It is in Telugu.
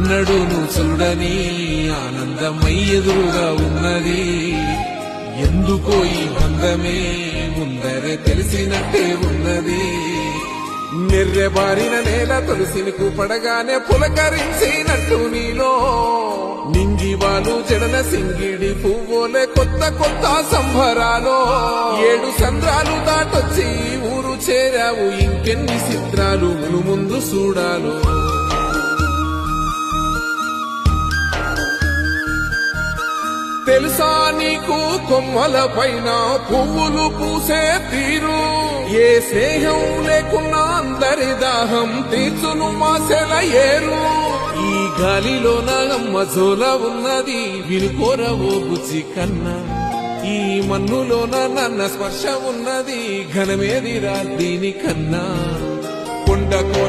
ఎన్నడూను చూడని ఆనందమై ఎదురుగా ఉన్నది. ఎందుకో ఈ బంధమే ముందరే తెలిసినట్టే ఉన్నది. నెర్రెబారిన నేల తులసిని పడగానే పులకరించినట్టు నీలో నింగివాలు జడన సింగిడి పువ్వులే కొత్త కొత్త సంబరాలో 7 సంద్రాలు దాటొచ్చి ఊరు చేరావు. ఇంకెన్ని చిత్రాలు ముందు చూడాలో. తెలుసా నీకు కొమ్మల పైన పువ్వులు పూసే తీరు? ఏ స్నేహం లేకున్నా అందరి దాహం తీర్చును మాసెల ఏరు. ఈ గాలిలో నాగమ్మ జోల ఉన్నది వినుకోరవో బుజ్జి కన్నా. ఈ మన్నులోన నన్న స్పర్శ ఉన్నది ఘనమేదిరా దీనికన్నా. కొండ